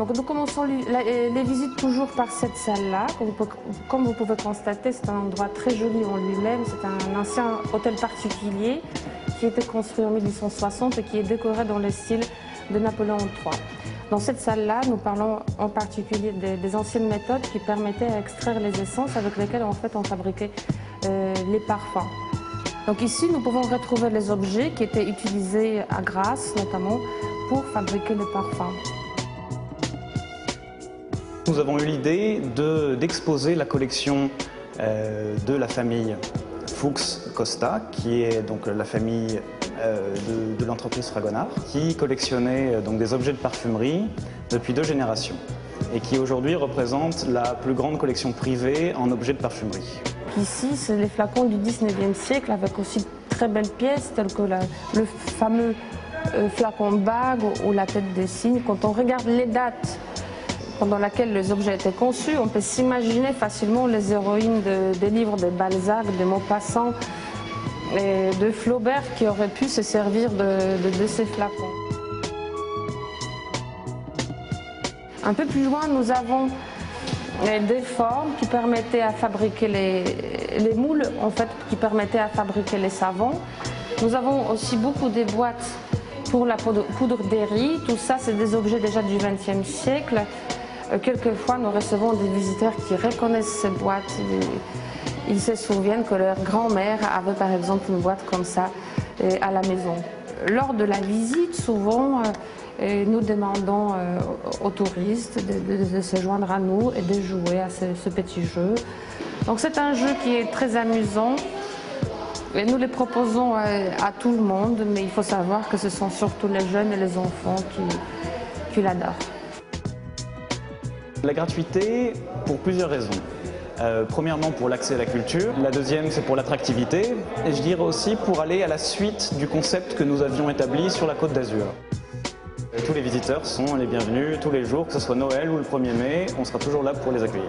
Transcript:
Donc nous commençons les visites toujours par cette salle-là. Comme vous pouvez constater, c'est un endroit très joli en lui-même. C'est un ancien hôtel particulier qui a été construit en 1860 et qui est décoré dans le style de Napoléon III. Dans cette salle-là, nous parlons en particulier des anciennes méthodes qui permettaient d'extraire les essences avec lesquelles en fait, on fabriquait les parfums. Donc ici, nous pouvons retrouver les objets qui étaient utilisés à Grasse, notamment, pour fabriquer les parfums. Nous avons eu l'idée d'exposer la collection de la famille Fuchs Costa, qui est donc la famille de l'entreprise Fragonard, qui collectionnait donc des objets de parfumerie depuis 2 générations et qui aujourd'hui représente la plus grande collection privée en objets de parfumerie. Ici, c'est les flacons du 19e siècle avec aussi de très belles pièces telles que le fameux flacon de bague ou la tête de cygne. Quand on regarde les dates pendant lesquelles les objets étaient conçus, on peut s'imaginer facilement les héroïnes des livres de Balzac, de Maupassant et de Flaubert qui auraient pu se servir de ces flacons. Un peu plus loin, nous avons des formes qui permettaient à fabriquer les moules, en fait, qui permettaient à fabriquer les savons. Nous avons aussi beaucoup de boîtes pour la poudre d'Éry. Tout ça, c'est des objets déjà du XXe siècle. Quelquefois, nous recevons des visiteurs qui reconnaissent ces boîtes. Ils se souviennent que leur grand-mère avait par exemple une boîte comme ça à la maison. Lors de la visite, souvent, nous demandons aux touristes de se joindre à nous et de jouer à ce petit jeu. Donc c'est un jeu qui est très amusant et nous le proposons à tout le monde, mais il faut savoir que ce sont surtout les jeunes et les enfants qui l'adorent. La gratuité, pour plusieurs raisons. Premièrement, pour l'accès à la culture. La deuxième, c'est pour l'attractivité. Et je dirais aussi pour aller à la suite du concept que nous avions établi sur la Côte d'Azur. Tous les visiteurs sont les bienvenus tous les jours, que ce soit Noël ou le 1er mai, on sera toujours là pour les accueillir.